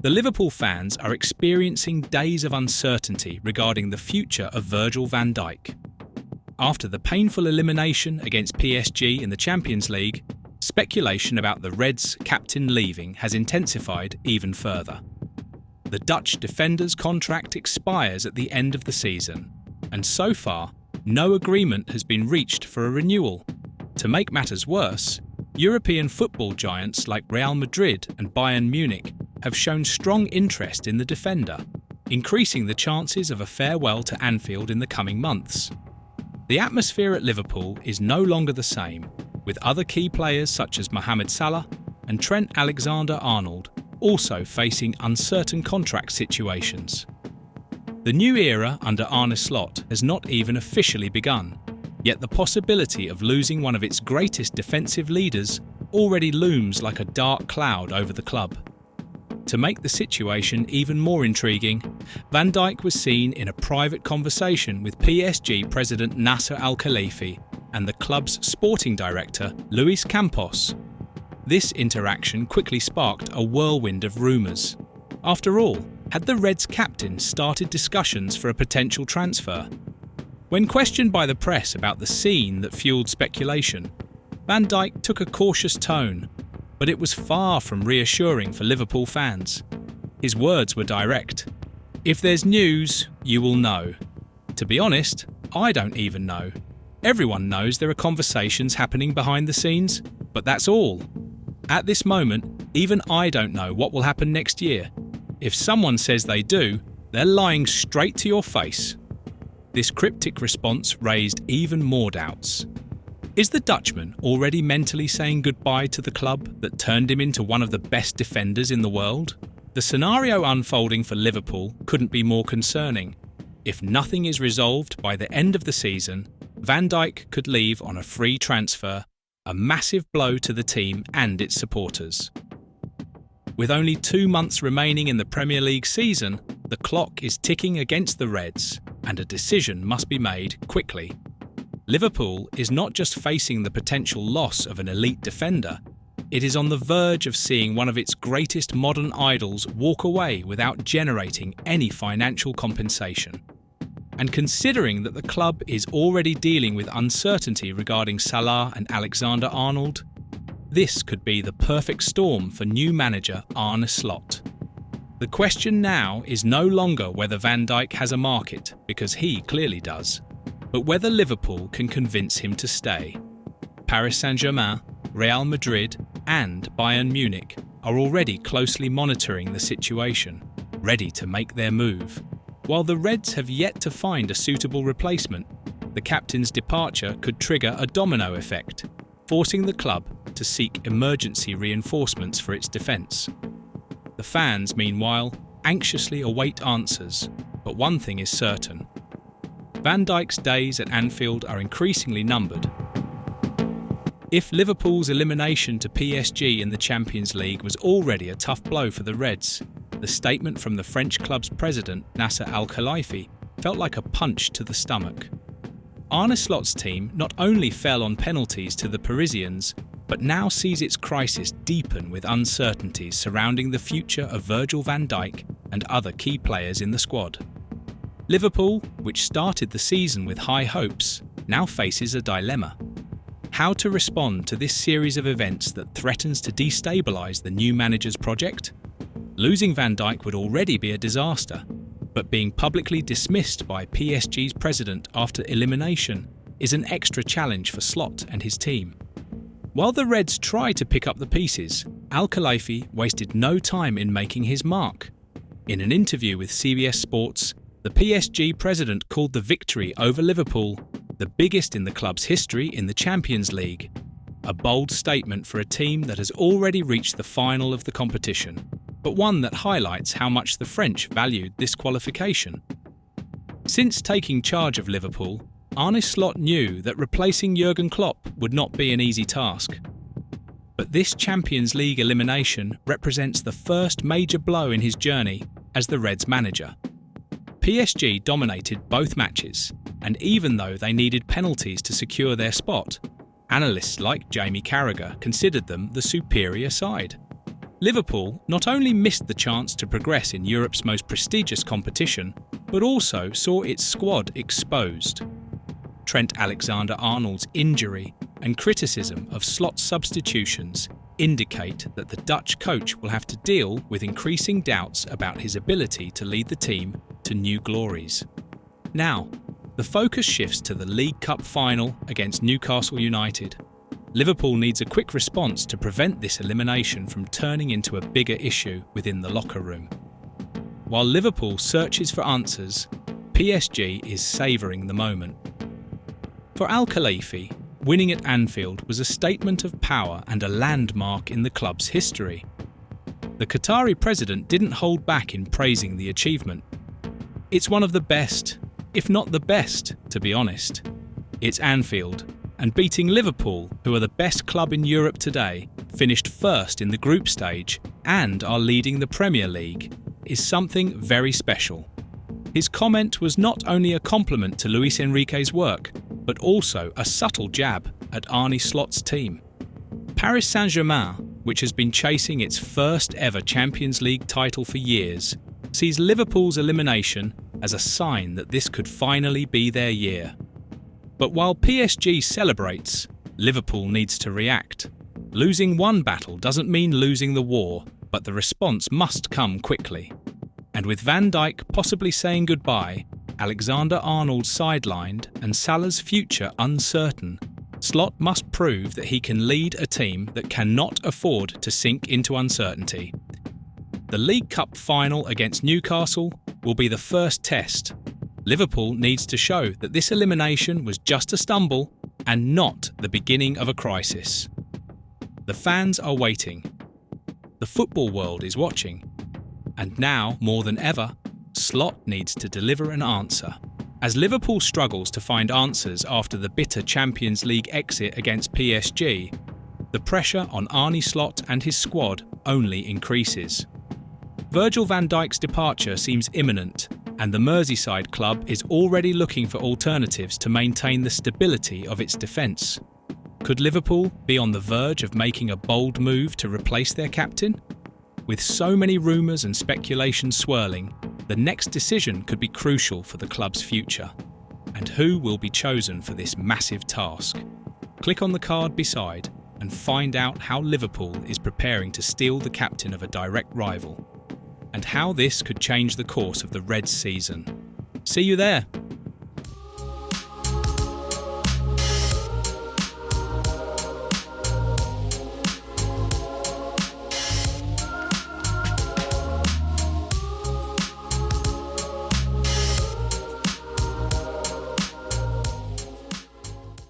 The Liverpool fans are experiencing days of uncertainty regarding the future of Virgil van Dijk. After the painful elimination against PSG in the Champions League, speculation about the Reds' captain leaving has intensified even further. The Dutch defender's contract expires at the end of the season, and so far, no agreement has been reached for a renewal. To make matters worse, European football giants like Real Madrid and Bayern Munich have shown strong interest in the defender, increasing the chances of a farewell to Anfield in the coming months. The atmosphere at Liverpool is no longer the same, with other key players such as Mohamed Salah and Trent Alexander-Arnold also facing uncertain contract situations. The new era under Arne Slot has not even officially begun, yet the possibility of losing one of its greatest defensive leaders already looms like a dark cloud over the club. To make the situation even more intriguing, Van Dijk was seen in a private conversation with PSG president Nasser Al-Khelaifi and the club's sporting director Luis Campos. This interaction quickly sparked a whirlwind of rumours. After all, had the Reds' captain started discussions for a potential transfer? When questioned by the press about the scene that fueled speculation, Van Dijk took a cautious tone, but it was far from reassuring for Liverpool fans. His words were direct. "If there's news, you will know. To be honest, I don't even know. Everyone knows there are conversations happening behind the scenes, but that's all. At this moment, even I don't know what will happen next year. If someone says they do, they're lying straight to your face." This cryptic response raised even more doubts. Is the Dutchman already mentally saying goodbye to the club that turned him into one of the best defenders in the world? The scenario unfolding for Liverpool couldn't be more concerning. If nothing is resolved by the end of the season, Van Dijk could leave on a free transfer, a massive blow to the team and its supporters. With only 2 months remaining in the Premier League season, the clock is ticking against the Reds, and a decision must be made quickly. Liverpool is not just facing the potential loss of an elite defender, it is on the verge of seeing one of its greatest modern idols walk away without generating any financial compensation. And considering that the club is already dealing with uncertainty regarding Salah and Alexander-Arnold, this could be the perfect storm for new manager Arne Slot. The question now is no longer whether Van Dijk has a market, because he clearly does, but whether Liverpool can convince him to stay. Paris Saint-Germain, Real Madrid and Bayern Munich are already closely monitoring the situation, ready to make their move. While the Reds have yet to find a suitable replacement, the captain's departure could trigger a domino effect, forcing the club to seek emergency reinforcements for its defence. The fans, meanwhile, anxiously await answers, but one thing is certain. Van Dijk's days at Anfield are increasingly numbered. If Liverpool's elimination to PSG in the Champions League was already a tough blow for the Reds, the statement from the French club's president, Nasser Al-Khelaifi, felt like a punch to the stomach. Arne Slot's team not only fell on penalties to the Parisians, but now sees its crisis deepen with uncertainties surrounding the future of Virgil van Dijk and other key players in the squad. Liverpool, which started the season with high hopes, now faces a dilemma. How to respond to this series of events that threatens to destabilise the new manager's project? Losing Van Dijk would already be a disaster, but being publicly dismissed by PSG's president after elimination is an extra challenge for Slot and his team. While the Reds try to pick up the pieces, Al-Khelaifi wasted no time in making his mark. In an interview with CBS Sports, the PSG president called the victory over Liverpool the biggest in the club's history in the Champions League, a bold statement for a team that has already reached the final of the competition, but one that highlights how much the French valued this qualification. Since taking charge of Liverpool, Arne Slot knew that replacing Jurgen Klopp would not be an easy task. But this Champions League elimination represents the first major blow in his journey as the Reds' manager. PSG dominated both matches, and even though they needed penalties to secure their spot, analysts like Jamie Carragher considered them the superior side. Liverpool not only missed the chance to progress in Europe's most prestigious competition, but also saw its squad exposed. Trent Alexander-Arnold's injury and criticism of Slot's substitutions indicate that the Dutch coach will have to deal with increasing doubts about his ability to lead the team to new glories. Now, the focus shifts to the League Cup final against Newcastle United. Liverpool needs a quick response to prevent this elimination from turning into a bigger issue within the locker room. While Liverpool searches for answers, PSG is savouring the moment. For Al Khalifi, winning at Anfield was a statement of power and a landmark in the club's history. The Qatari president didn't hold back in praising the achievement. It's one of the best, if not the best, to be honest. It's Anfield, and beating Liverpool, who are the best club in Europe today, finished first in the group stage and are leading the Premier League, is something very special. His comment was not only a compliment to Luis Enrique's work, but also a subtle jab at Arne Slot's team. Paris Saint-Germain, which has been chasing its first ever Champions League title for years, sees Liverpool's elimination as a sign that this could finally be their year. But while PSG celebrates, Liverpool needs to react. Losing one battle doesn't mean losing the war, but the response must come quickly. And with Van Dijk possibly saying goodbye, Alexander-Arnold sidelined and Salah's future uncertain, Slot must prove that he can lead a team that cannot afford to sink into uncertainty. The League Cup final against Newcastle will be the first test. Liverpool needs to show that this elimination was just a stumble and not the beginning of a crisis. The fans are waiting. The football world is watching. And now, more than ever, Slot needs to deliver an answer. As Liverpool struggles to find answers after the bitter Champions League exit against PSG, the pressure on Arne Slot and his squad only increases. Virgil van Dijk's departure seems imminent, and the Merseyside club is already looking for alternatives to maintain the stability of its defence. Could Liverpool be on the verge of making a bold move to replace their captain? With so many rumours and speculation swirling, the next decision could be crucial for the club's future. And who will be chosen for this massive task? Click on the card beside and find out how Liverpool is preparing to steal the captain of a direct rival, and how this could change the course of the Reds' season. See you there!